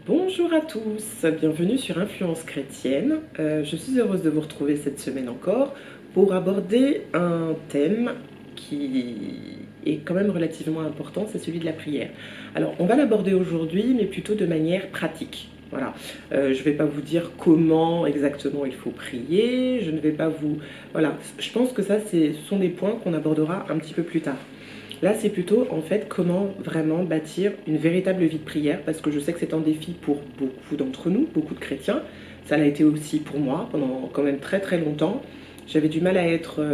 Bonjour à tous, bienvenue sur Influence chrétienne. Je suis heureuse de vous retrouver cette semaine encore pour aborder un thème qui est quand même relativement important, c'est celui de la prière. Alors on va l'aborder aujourd'hui, mais plutôt de manière pratique. Voilà, je ne vais pas vous dire comment exactement il faut prier, je ne vais pas vous... Voilà, je pense que ça, ce sont des points qu'on abordera un petit peu plus tard. Là, c'est plutôt en fait comment vraiment bâtir une véritable vie de prière, parce que je sais que c'est un défi pour beaucoup d'entre nous, beaucoup de chrétiens. Ça l'a été aussi pour moi pendant quand même très très longtemps. J'avais du mal à être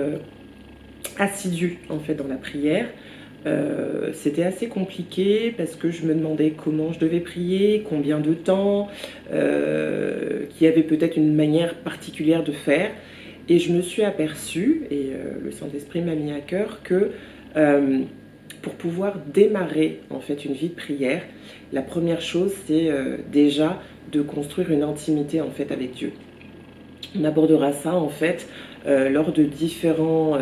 assidue en fait dans la prière. C'était assez compliqué parce que je me demandais comment je devais prier, combien de temps, qu'il y avait peut-être une manière particulière de faire. Et je me suis aperçue, et le Saint-Esprit m'a mis à cœur, que pour pouvoir démarrer en fait une vie de prière, la première chose c'est déjà de construire une intimité en fait avec Dieu. On abordera ça en fait lors de différents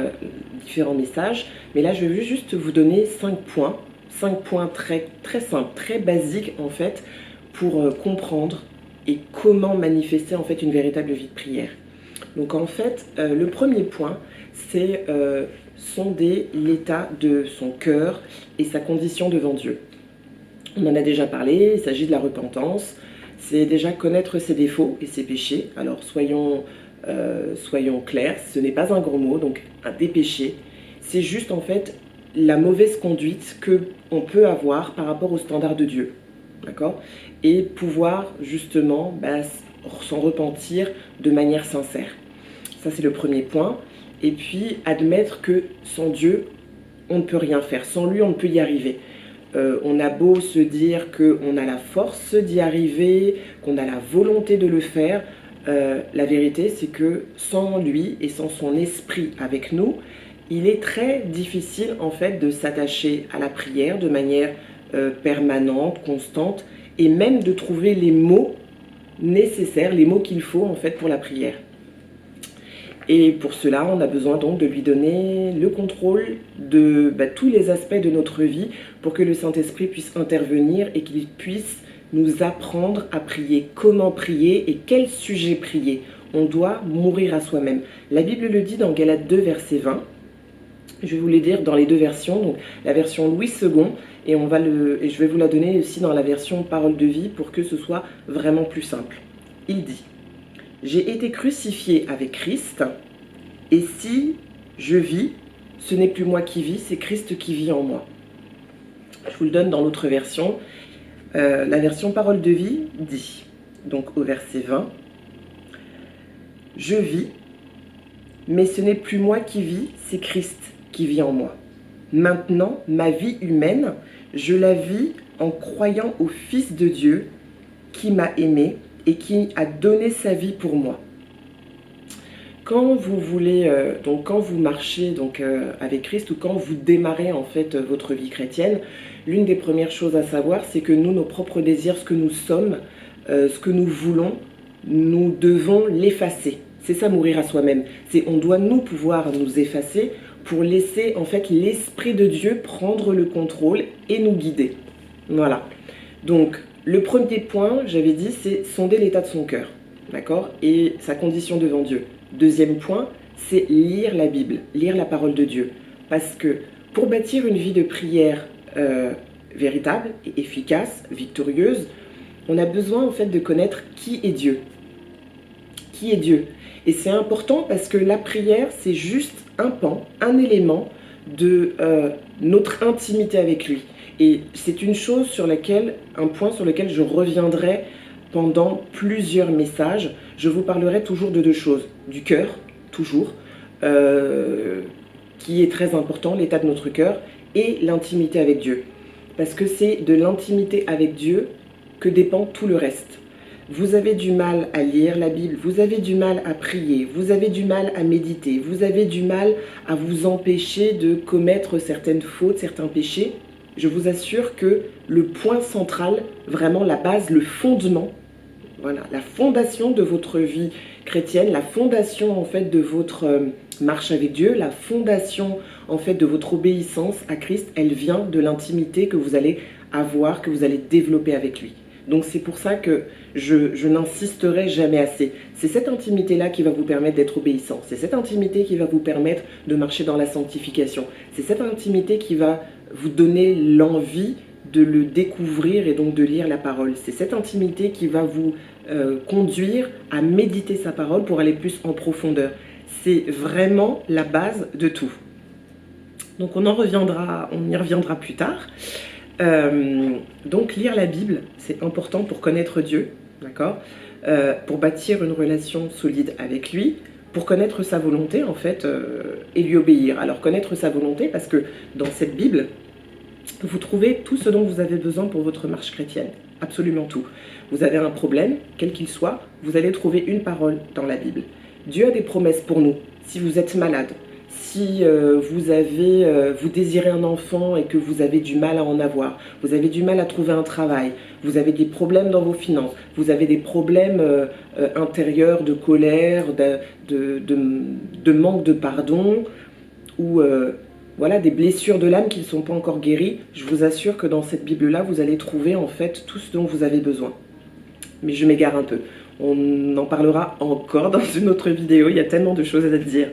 messages, mais là je vais juste vous donner 5 points très, très simples, très basiques en fait pour comprendre et comment manifester en fait une véritable vie de prière. Donc en fait, le premier point, c'est sonder l'état de son cœur et sa condition devant Dieu. On en a déjà parlé, il s'agit de la repentance, c'est déjà connaître ses défauts et ses péchés. Alors soyons clairs, ce n'est pas un gros mot, donc des péchés, c'est juste en fait la mauvaise conduite qu'on peut avoir par rapport au standard de Dieu. D'accord? Et pouvoir justement s'en repentir de manière sincère. Ça, c'est le premier point. Et puis, admettre que sans Dieu, on ne peut rien faire. Sans lui, on ne peut y arriver. On a beau se dire qu'on a la force d'y arriver, qu'on a la volonté de le faire. La vérité, c'est que sans lui et sans son esprit avec nous, il est très difficile en fait de s'attacher à la prière de manière permanente, constante, et même de trouver les mots nécessaires, les mots qu'il faut en fait pour la prière. Et pour cela, on a besoin donc de lui donner le contrôle de tous les aspects de notre vie pour que le Saint-Esprit puisse intervenir et qu'il puisse nous apprendre à prier, comment prier et quel sujet prier. On doit mourir à soi-même. La Bible le dit dans Galates 2, verset 20. Je vais vous les dire dans les deux versions, donc la version Louis II, et je vais vous la donner aussi dans la version Parole de vie pour que ce soit vraiment plus simple. Il dit: j'ai été crucifié avec Christ, et si je vis, ce n'est plus moi qui vis, c'est Christ qui vit en moi. Je vous le donne dans l'autre version. La version Parole de vie dit, donc au verset 20, je vis, mais ce n'est plus moi qui vis, c'est Christ qui vit en moi. Maintenant, ma vie humaine, je la vis en croyant au Fils de Dieu qui m'a aimé et qui a donné sa vie pour moi. Quand vous voulez, quand vous marchez avec Christ, ou quand vous démarrez en fait votre vie chrétienne, l'une des premières choses à savoir, c'est que nous, nos propres désirs, ce que nous sommes, ce que nous voulons, nous devons l'effacer. C'est ça, mourir à soi-même. On doit nous pouvoir nous effacer pour laisser en fait l'Esprit de Dieu prendre le contrôle et nous guider. Voilà. Donc, le premier point, j'avais dit, c'est sonder l'état de son cœur, d'accord, et sa condition devant Dieu. Deuxième point, c'est lire la Bible, lire la parole de Dieu. Parce que pour bâtir une vie de prière véritable et efficace, victorieuse, on a besoin en fait de connaître qui est Dieu. Qui est Dieu? Et c'est important parce que la prière, c'est juste un pan, un élément de notre intimité avec lui. Et c'est une chose un point sur lequel je reviendrai pendant plusieurs messages. Je vous parlerai toujours de deux choses. Du cœur, toujours, qui est très important, l'état de notre cœur, et l'intimité avec Dieu. Parce que c'est de l'intimité avec Dieu que dépend tout le reste. Vous avez du mal à lire la Bible, vous avez du mal à prier, vous avez du mal à méditer, vous avez du mal à vous empêcher de commettre certaines fautes, certains péchés. Je vous assure que le point central, vraiment la base, le fondement, voilà, la fondation de votre vie chrétienne, la fondation en fait de votre marche avec Dieu, la fondation en fait de votre obéissance à Christ, elle vient de l'intimité que vous allez avoir, que vous allez développer avec lui. Donc c'est pour ça que je n'insisterai jamais assez. C'est cette intimité-là qui va vous permettre d'être obéissant. C'est cette intimité qui va vous permettre de marcher dans la sanctification. C'est cette intimité qui va vous donner l'envie de le découvrir et donc de lire la parole. C'est cette intimité qui va vous conduire à méditer sa parole pour aller plus en profondeur. C'est vraiment la base de tout. Donc on y reviendra plus tard. Donc lire la Bible, c'est important pour connaître Dieu, d'accord, pour bâtir une relation solide avec lui, pour connaître sa volonté en fait et lui obéir. Alors connaître sa volonté parce que dans cette Bible, vous trouvez tout ce dont vous avez besoin pour votre marche chrétienne, absolument tout. Vous avez un problème, quel qu'il soit, vous allez trouver une parole dans la Bible. Dieu a des promesses pour nous. Si vous êtes malade, si vous désirez un enfant et que vous avez du mal à en avoir, vous avez du mal à trouver un travail, vous avez des problèmes dans vos finances, vous avez des problèmes intérieurs de colère, de manque de pardon, ou voilà, des blessures de l'âme qui ne sont pas encore guéries, je vous assure que dans cette Bible-là, vous allez trouver en fait tout ce dont vous avez besoin. Mais je m'égare un peu. On en parlera encore dans une autre vidéo, il y a tellement de choses à dire.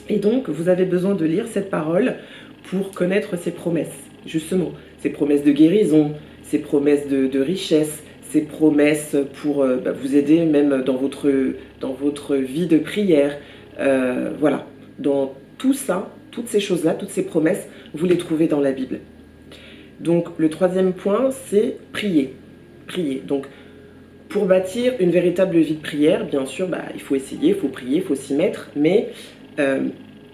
Et donc, vous avez besoin de lire cette parole pour connaître ses promesses, justement. Ses promesses de guérison, ses promesses de richesse, ses promesses pour vous aider même dans votre vie de prière. Voilà, dans tout ça, toutes ces choses-là, toutes ces promesses, vous les trouvez dans la Bible. Donc, le troisième point, c'est prier. Prier. Donc, pour bâtir une véritable vie de prière, bien sûr, il faut essayer, il faut prier, il faut s'y mettre, mais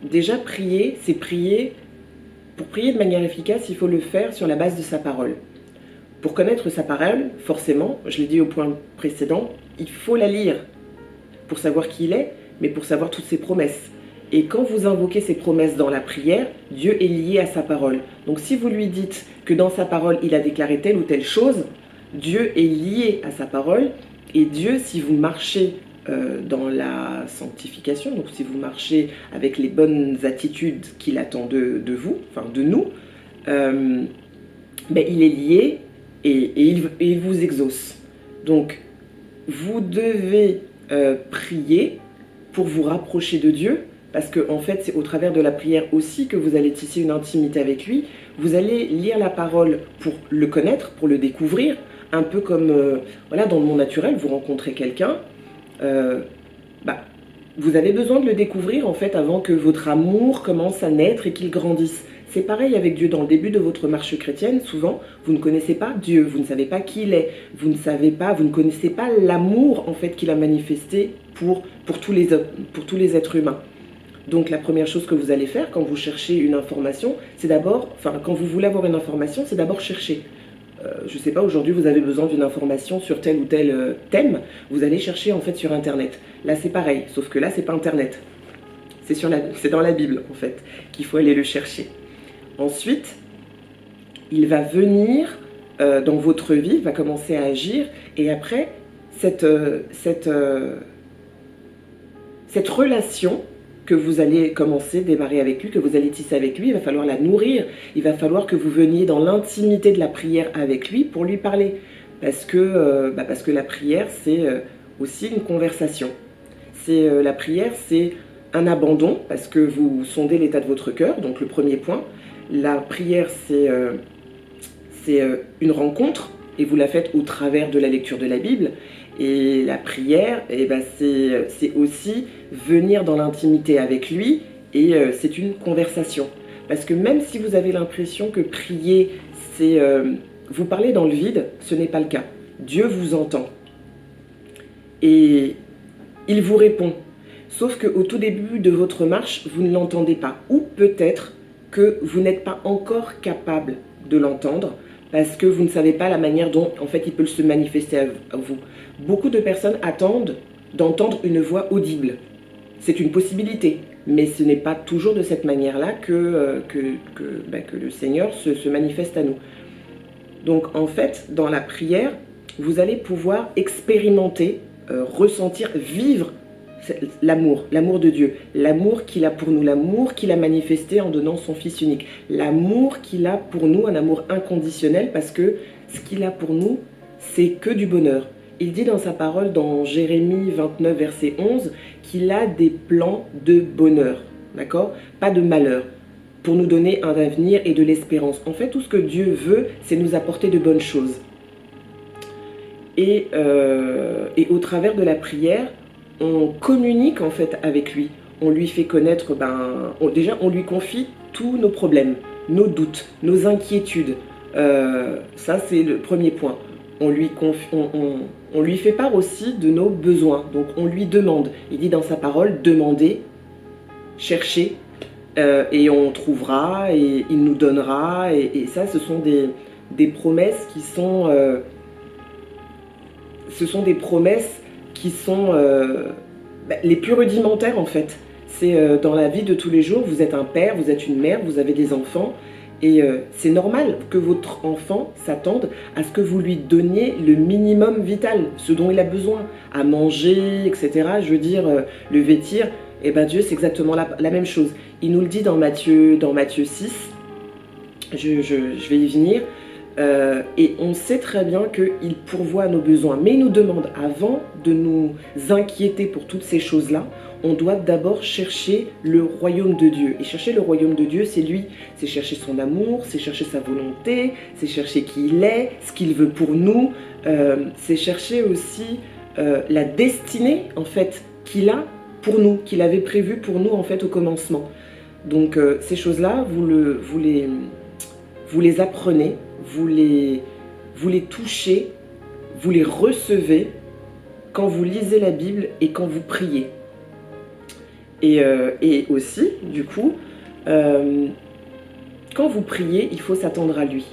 déjà prier, c'est prier. Pour prier de manière efficace, il faut le faire sur la base de sa parole. Pour connaître sa parole, forcément, je l'ai dit au point précédent, il faut la lire pour savoir qui il est, mais pour savoir toutes ses promesses. Et quand vous invoquez ces promesses dans la prière, Dieu est lié à sa parole. Donc si vous lui dites que dans sa parole, il a déclaré telle ou telle chose, Dieu est lié à sa parole. Et Dieu, si vous marchez dans la sanctification, donc si vous marchez avec les bonnes attitudes qu'il attend de vous, enfin de nous, il est lié et il vous exauce. Donc vous devez prier pour vous rapprocher de Dieu, parce que en fait c'est au travers de la prière aussi que vous allez tisser une intimité avec lui. Vous allez lire la parole pour le connaître, pour le découvrir, un peu comme voilà, dans le monde naturel, vous rencontrez quelqu'un, vous avez besoin de le découvrir en fait avant que votre amour commence à naître et qu'il grandisse. C'est pareil avec Dieu. Dans le début de votre marche chrétienne, souvent, vous ne connaissez pas Dieu, vous ne savez pas qui il est, vous ne connaissez pas l'amour en fait qu'il a manifesté pour tous les êtres humains. Donc la première chose que vous allez faire quand vous cherchez une information, c'est d'abord, quand vous voulez avoir une information, c'est d'abord chercher. Je ne sais pas, aujourd'hui vous avez besoin d'une information sur tel ou tel thème, vous allez chercher en fait sur Internet. Là c'est pareil, sauf que là c'est pas Internet. C'est dans la Bible en fait qu'il faut aller le chercher. Ensuite, il va venir dans votre vie, il va commencer à agir, et après, cette relation que vous allez commencer, démarrer avec lui, que vous allez tisser avec lui, il va falloir la nourrir, il va falloir que vous veniez dans l'intimité de la prière avec lui pour lui parler. Parce que la prière, c'est aussi une conversation. La prière, c'est un abandon, parce que vous sondez l'état de votre cœur, donc le premier point. La prière, c'est une rencontre, et vous la faites au travers de la lecture de la Bible. Et la prière, c'est aussi venir dans l'intimité avec lui, et c'est une conversation. Parce que même si vous avez l'impression que prier, c'est vous parler dans le vide, ce n'est pas le cas. Dieu vous entend. Et il vous répond. Sauf qu'au tout début de votre marche, vous ne l'entendez pas. Ou peut-être que vous n'êtes pas encore capable de l'entendre, parce que vous ne savez pas la manière dont en fait il peut se manifester à vous. Beaucoup de personnes attendent d'entendre une voix audible. C'est une possibilité, mais ce n'est pas toujours de cette manière-là que le Seigneur se manifeste à nous. Donc en fait, dans la prière, vous allez pouvoir expérimenter, ressentir, vivre l'amour de Dieu, l'amour qu'il a pour nous, l'amour qu'il a manifesté en donnant son Fils unique, l'amour qu'il a pour nous, un amour inconditionnel, parce que ce qu'il a pour nous, c'est que du bonheur. Il dit dans sa parole, dans Jérémie 29, verset 11, qu'il a des plans de bonheur, d'accord? Pas de malheur, pour nous donner un avenir et de l'espérance. En fait, tout ce que Dieu veut, c'est nous apporter de bonnes choses. Et au travers de la prière, on communique en fait avec lui. On lui fait connaître, déjà on lui confie tous nos problèmes, nos doutes, nos inquiétudes. Ça c'est le premier point. On lui fait part aussi de nos besoins. Donc on lui demande. Il dit dans sa parole, demandez, cherchez, et on trouvera, et il nous donnera. Et ça, ce sont des promesses qui sont... ce sont des promesses qui sont les plus rudimentaires en fait. C'est dans la vie de tous les jours, vous êtes un père, vous êtes une mère, vous avez des enfants, et c'est normal que votre enfant s'attende à ce que vous lui donniez le minimum vital, ce dont il a besoin, à manger, etc. Je veux dire, le vêtir, et Dieu c'est exactement la même chose. Il nous le dit dans Matthieu 6, je vais y venir. Et on sait très bien qu'il pourvoit à nos besoins. Mais il nous demande, avant de nous inquiéter pour toutes ces choses-là, on doit d'abord chercher le royaume de Dieu. Et chercher le royaume de Dieu, c'est lui. C'est chercher son amour, c'est chercher sa volonté, c'est chercher qui il est, ce qu'il veut pour nous. C'est chercher aussi la destinée, en fait, qu'il a pour nous, qu'il avait prévue pour nous, en fait, au commencement. Donc, ces choses-là, vous les apprenez, vous les touchez, vous les recevez quand vous lisez la Bible et quand vous priez. Et aussi, du coup, quand vous priez, il faut s'attendre à lui.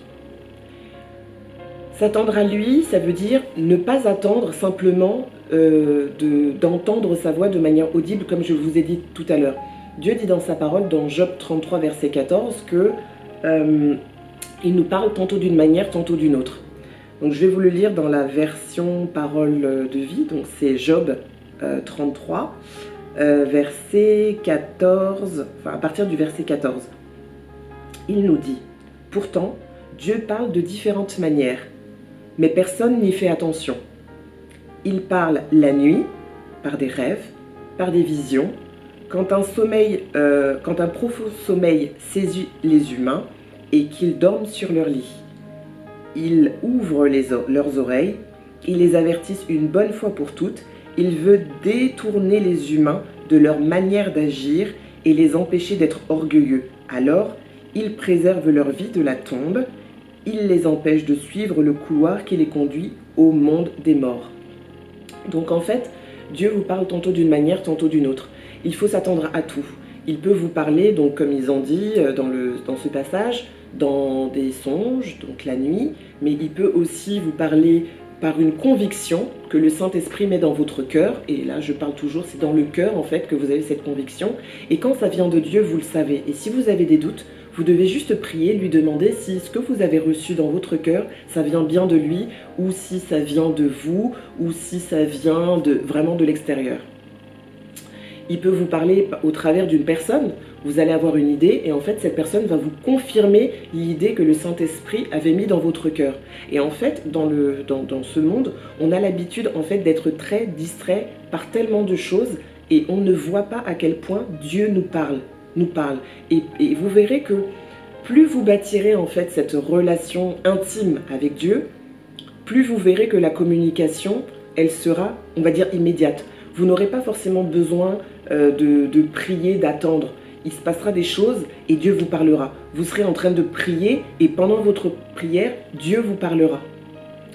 S'attendre à lui, ça veut dire ne pas attendre simplement d'entendre sa voix de manière audible, comme je vous ai dit tout à l'heure. Dieu dit dans sa parole, dans Job 33, verset 14, que il nous parle tantôt d'une manière, tantôt d'une autre. Donc je vais vous le lire dans la version parole de vie, donc c'est Job 33, verset 14, enfin à partir du verset 14. Il nous dit, « Pourtant, Dieu parle de différentes manières, mais personne n'y fait attention. Il parle la nuit, par des rêves, par des visions, quand un profond sommeil saisit les humains, et qu'ils dorment sur leur lit. Il ouvre leurs oreilles, il les avertisse une bonne fois pour toutes, il veut détourner les humains de leur manière d'agir et les empêcher d'être orgueilleux. Alors, il préserve leur vie de la tombe, il les empêche de suivre le couloir qui les conduit au monde des morts. » Donc en fait, Dieu vous parle tantôt d'une manière, tantôt d'une autre. Il faut s'attendre à tout. Il peut vous parler, donc comme ils ont dit dans ce passage, dans des songes, donc la nuit, mais il peut aussi vous parler par une conviction que le Saint-Esprit met dans votre cœur, et là je parle toujours, c'est dans le cœur en fait que vous avez cette conviction, et quand ça vient de Dieu, vous le savez. Et si vous avez des doutes, vous devez juste prier, lui demander si ce que vous avez reçu dans votre cœur, ça vient bien de lui, ou si ça vient de vous, ou si ça vient vraiment de l'extérieur. Il peut vous parler au travers d'une personne, vous allez avoir une idée et en fait cette personne va vous confirmer l'idée que le Saint-Esprit avait mis dans votre cœur. Et en fait dans ce monde, on a l'habitude en fait d'être très distrait par tellement de choses et on ne voit pas à quel point Dieu nous parle. Et vous verrez que plus vous bâtirez en fait cette relation intime avec Dieu, plus vous verrez que la communication, elle sera, on va dire, immédiate. Vous n'aurez pas forcément besoin de prier, d'attendre. Il se passera des choses et Dieu vous parlera. Vous serez en train de prier et pendant votre prière, Dieu vous parlera.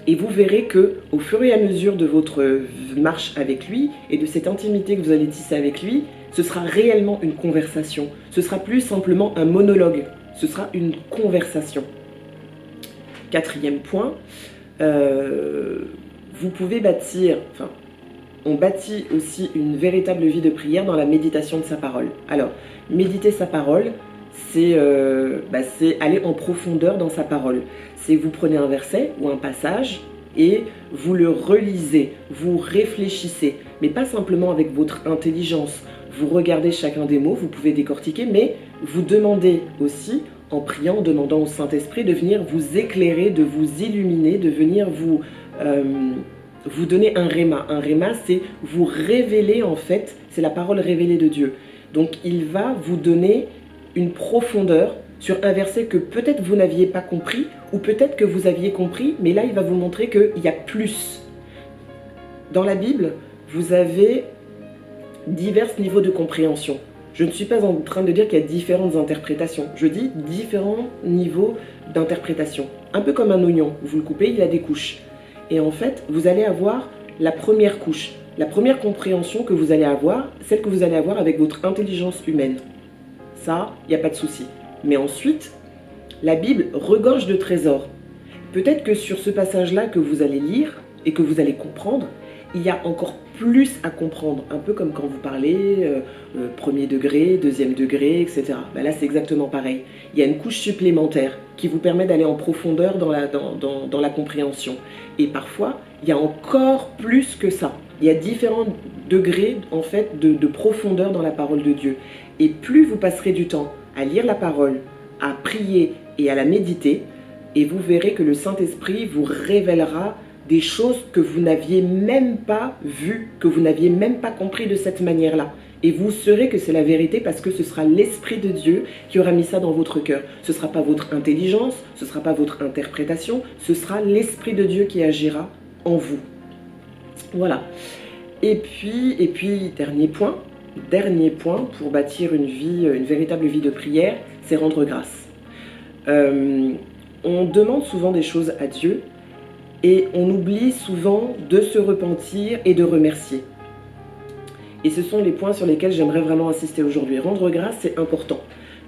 Et vous verrez que au fur et à mesure de votre marche avec lui et de cette intimité que vous allez tisser avec lui, ce sera réellement une conversation. Ce sera plus simplement un monologue. Ce sera une conversation. Quatrième point, vous pouvez bâtir, on bâtit aussi une véritable vie de prière dans la méditation de sa parole. Alors, méditer sa parole, c'est aller en profondeur dans sa parole. C'est vous prenez un verset ou un passage et vous le relisez, vous réfléchissez, mais pas simplement avec votre intelligence. Vous regardez chacun des mots, vous pouvez décortiquer, mais vous demandez aussi, en priant, en demandant au Saint-Esprit de venir vous éclairer, de vous illuminer, de venir vous euh, vous donner un réma. Un réma, c'est vous révéler en fait, c'est la parole révélée de Dieu. Donc il va vous donner une profondeur sur un verset que peut-être vous n'aviez pas compris, ou peut-être que vous aviez compris, mais là il va vous montrer qu'il y a plus. Dans la Bible, vous avez divers niveaux de compréhension. Je ne suis pas en train de dire qu'il y a différentes interprétations. Je dis différents niveaux d'interprétation. Un peu comme un oignon. Vous le coupez, il a des couches. Et en fait, vous allez avoir la première couche. La première compréhension que vous allez avoir, celle que vous allez avoir avec votre intelligence humaine. Ça, il n'y a pas de souci. Mais ensuite, la Bible regorge de trésors. Peut-être que sur ce passage-là que vous allez lire et que vous allez comprendre, il y a encore plus à comprendre, un peu comme quand vous parlez premier degré, deuxième degré, etc. Ben là, c'est exactement pareil. Il y a une couche supplémentaire qui vous permet d'aller en profondeur dans la compréhension. Et parfois, il y a encore plus que ça. Il y a différents degrés, en fait, de profondeur dans la parole de Dieu. Et plus vous passerez du temps à lire la parole, à prier et à la méditer, et vous verrez que le Saint-Esprit vous révélera des choses que vous n'aviez même pas vues, que vous n'aviez même pas compris de cette manière-là. Et vous saurez que c'est la vérité parce que ce sera l'Esprit de Dieu qui aura mis ça dans votre cœur. Ce ne sera pas votre intelligence, ce ne sera pas votre interprétation, ce sera l'Esprit de Dieu qui agira en vous. Voilà. Et puis dernier point pour bâtir une véritable vie de prière, c'est rendre grâce. On demande souvent des choses à Dieu, et on oublie souvent de se repentir et de remercier. Et ce sont les points sur lesquels j'aimerais vraiment insister aujourd'hui. Rendre grâce, c'est important.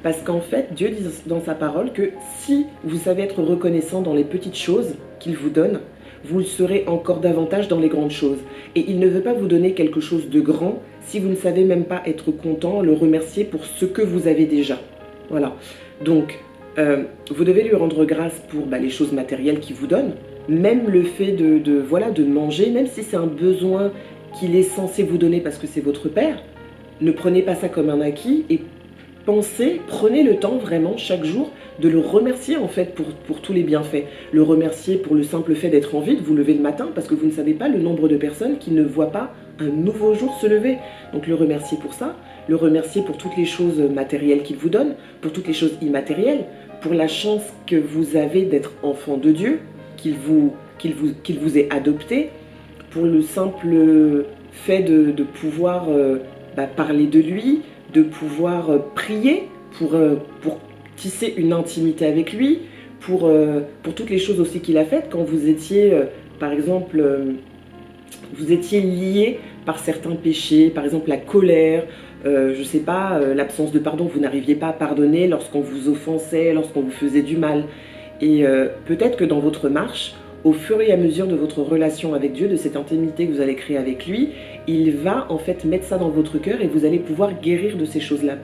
Parce qu'en fait, Dieu dit dans sa parole que si vous savez être reconnaissant dans les petites choses qu'il vous donne, vous le serez encore davantage dans les grandes choses. Et il ne veut pas vous donner quelque chose de grand si vous ne savez même pas être content, le remercier pour ce que vous avez déjà. Voilà. Donc, vous devez lui rendre grâce pour les choses matérielles qu'il vous donne. Même le fait de manger, même si c'est un besoin qu'il est censé vous donner parce que c'est votre père, ne prenez pas ça comme un acquis et prenez le temps vraiment chaque jour de le remercier en fait pour tous les bienfaits. Le remercier pour le simple fait d'être en vie, de vous lever le matin parce que vous ne savez pas le nombre de personnes qui ne voient pas un nouveau jour se lever. Donc le remercier pour ça, le remercier pour toutes les choses matérielles qu'il vous donne, pour toutes les choses immatérielles, pour la chance que vous avez d'être enfant de Dieu, qu'il vous ait adopté, pour le simple fait de pouvoir parler de lui, de pouvoir prier, pour tisser une intimité avec lui, pour toutes les choses aussi qu'il a faites quand vous étiez, par exemple, vous étiez lié par certains péchés, par exemple la colère, je ne sais pas, l'absence de pardon, vous n'arriviez pas à pardonner lorsqu'on vous offensait, lorsqu'on vous faisait du mal. Et peut-être que dans votre marche, au fur et à mesure de votre relation avec Dieu, de cette intimité que vous allez créer avec lui, il va en fait mettre ça dans votre cœur et vous allez pouvoir guérir de ces choses-là,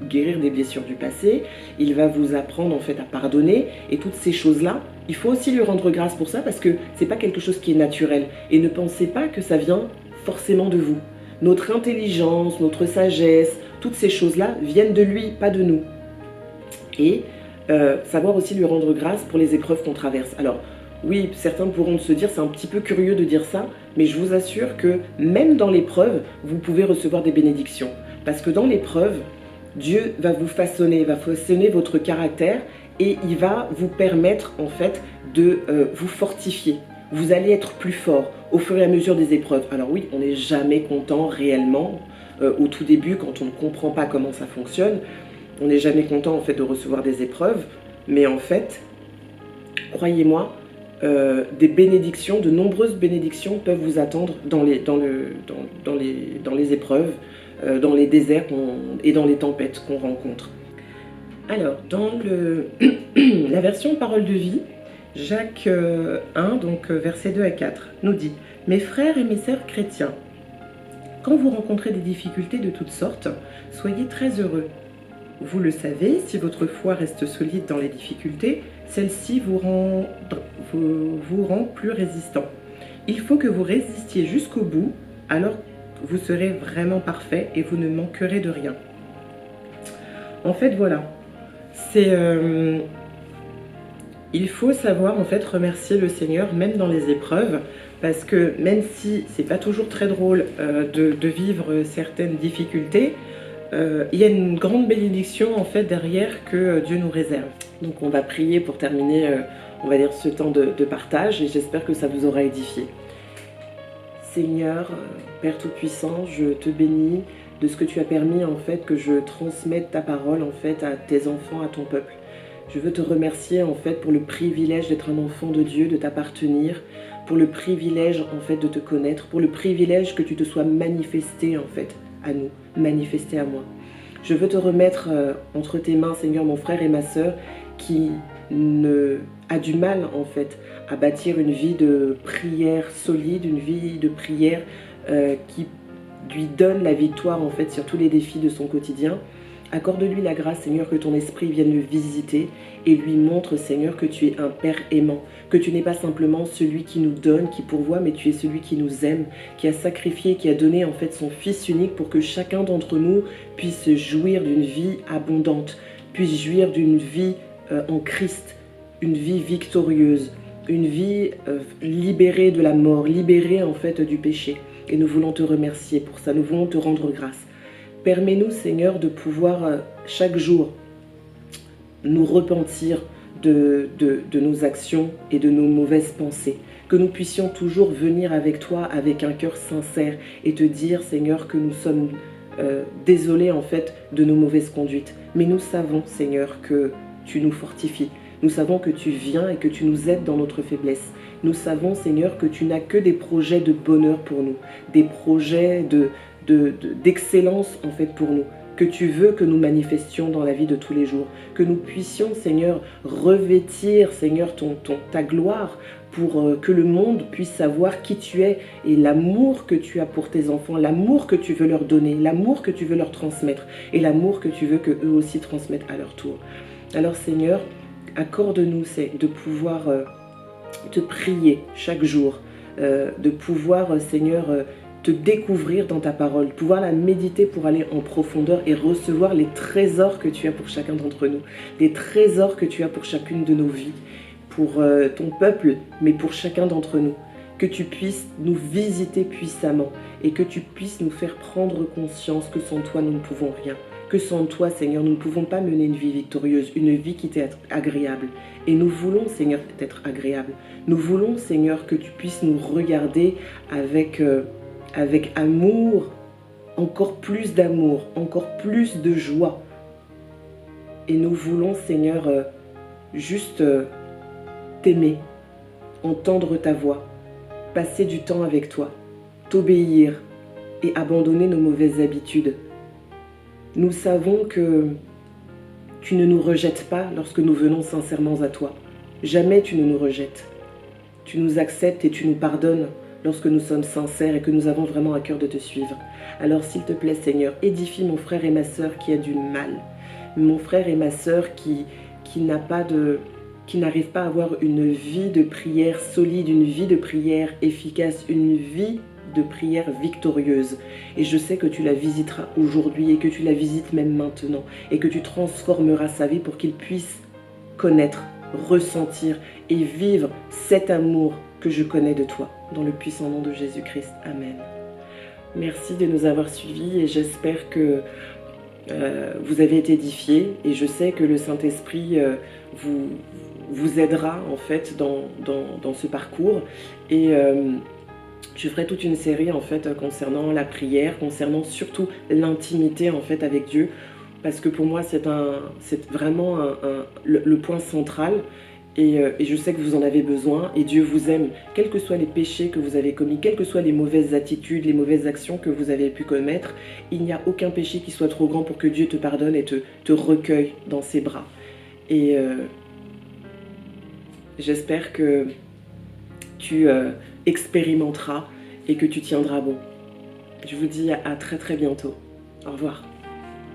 guérir des blessures du passé. Il va vous apprendre en fait à pardonner et toutes ces choses-là. Il faut aussi lui rendre grâce pour ça parce que c'est pas quelque chose qui est naturel. Et ne pensez pas que ça vient forcément de vous. Notre intelligence, notre sagesse, toutes ces choses-là viennent de lui, pas de nous. Et savoir aussi lui rendre grâce pour les épreuves qu'on traverse. Alors, oui, certains pourront se dire, c'est un petit peu curieux de dire ça, mais je vous assure que même dans l'épreuve, vous pouvez recevoir des bénédictions. Parce que dans l'épreuve, Dieu va vous façonner, va façonner votre caractère et il va vous permettre en fait de vous fortifier. Vous allez être plus fort au fur et à mesure des épreuves. Alors oui, on n'est jamais content réellement au tout début quand on ne comprend pas comment ça fonctionne. On n'est jamais content en fait de recevoir des épreuves, mais en fait, croyez-moi, des bénédictions, de nombreuses bénédictions peuvent vous attendre dans les épreuves, dans les déserts et dans les tempêtes qu'on rencontre. Alors, dans la version Parole de vie, Jacques 1, donc versets 2 à 4, nous dit « Mes frères et mes sœurs chrétiens, quand vous rencontrez des difficultés de toutes sortes, soyez très heureux. Vous le savez, si votre foi reste solide dans les difficultés, celle-ci vous rend plus résistant. Il faut que vous résistiez jusqu'au bout, alors vous serez vraiment parfait et vous ne manquerez de rien. » En fait, voilà. Il faut savoir en fait remercier le Seigneur même dans les épreuves parce que même si c'est pas toujours très drôle de vivre certaines difficultés, il y a une grande bénédiction en fait derrière que Dieu nous réserve. Donc on va prier pour terminer, on va dire, ce temps de partage, et j'espère que ça vous aura édifié. Seigneur, Père Tout-Puissant, je te bénis de ce que tu as permis en fait que je transmette ta parole en fait à tes enfants, à ton peuple. Je veux te remercier en fait pour le privilège d'être un enfant de Dieu, de t'appartenir, pour le privilège en fait de te connaître, pour le privilège que tu te sois manifesté en fait à nous, manifesté à moi. Je veux te remettre entre tes mains, Seigneur, mon frère et ma sœur qui a du mal en fait à bâtir une vie de prière solide, une vie de prière qui lui donne la victoire en fait sur tous les défis de son quotidien. Accorde-lui la grâce, Seigneur, que ton esprit vienne le visiter et lui montre, Seigneur, que tu es un Père aimant, que tu n'es pas simplement celui qui nous donne, qui pourvoit, mais tu es celui qui nous aime, qui a sacrifié, qui a donné en fait son Fils unique pour que chacun d'entre nous puisse jouir d'une vie abondante, puisse jouir d'une vie en Christ, une vie victorieuse, une vie libérée de la mort, libérée en fait du péché. Et nous voulons te remercier pour ça, nous voulons te rendre grâce. Permets-nous, Seigneur, de pouvoir chaque jour nous repentir de nos actions et de nos mauvaises pensées. Que nous puissions toujours venir avec toi avec un cœur sincère et te dire, Seigneur, que nous sommes désolés en fait de nos mauvaises conduites. Mais nous savons, Seigneur, que tu nous fortifies. Nous savons que tu viens et que tu nous aides dans notre faiblesse. Nous savons, Seigneur, que tu n'as que des projets de bonheur pour nous, des projets d'excellence en fait pour nous, que tu veux que nous manifestions dans la vie de tous les jours, que nous puissions, Seigneur, revêtir, Seigneur, ta gloire pour que le monde puisse savoir qui tu es et l'amour que tu as pour tes enfants, l'amour que tu veux leur donner, l'amour que tu veux leur transmettre et l'amour que tu veux que eux aussi transmettent à leur tour. Alors, Seigneur, accorde-nous de pouvoir te prier chaque jour, de pouvoir, Seigneur, te découvrir dans ta parole, pouvoir la méditer pour aller en profondeur et recevoir les trésors que tu as pour chacun d'entre nous, les trésors que tu as pour chacune de nos vies, pour ton peuple, mais pour chacun d'entre nous. Que tu puisses nous visiter puissamment et que tu puisses nous faire prendre conscience que sans toi nous ne pouvons rien. Que sans toi, Seigneur, nous ne pouvons pas mener une vie victorieuse, une vie qui t'est agréable. Et nous voulons, Seigneur, t'être agréable. Nous voulons, Seigneur, que tu puisses nous regarder avec amour, encore plus d'amour, encore plus de joie. Et nous voulons, Seigneur, juste t'aimer, entendre ta voix, passer du temps avec toi, t'obéir et abandonner nos mauvaises habitudes. Nous savons que tu ne nous rejettes pas lorsque nous venons sincèrement à toi. Jamais tu ne nous rejettes. Tu nous acceptes et tu nous pardonnes lorsque nous sommes sincères et que nous avons vraiment à cœur de te suivre. Alors s'il te plaît, Seigneur, édifie mon frère et ma sœur qui a du mal. Mon frère et ma sœur qui n'arrivent pas à avoir une vie de prière solide, une vie de prière efficace, une vie de prière victorieuse. Et je sais que tu la visiteras aujourd'hui et que tu la visites même maintenant et que tu transformeras sa vie pour qu'il puisse connaître, ressentir et vivre cet amour que je connais de toi. Dans le puissant nom de Jésus-Christ. Amen. Merci de nous avoir suivis et j'espère que vous avez été édifiés et je sais que le Saint-Esprit vous aidera en fait dans ce parcours et je ferai toute une série en fait concernant la prière, concernant surtout l'intimité en fait avec Dieu, parce que pour moi c'est vraiment le point central et je sais que vous en avez besoin et Dieu vous aime, quels que soient les péchés que vous avez commis, quelles que soient les mauvaises attitudes, les mauvaises actions que vous avez pu commettre, il n'y a aucun péché qui soit trop grand pour que Dieu te pardonne et te recueille dans ses bras. Et j'espère que tu expérimenteras et que tu tiendras bon. Je vous dis à très très bientôt. Au revoir.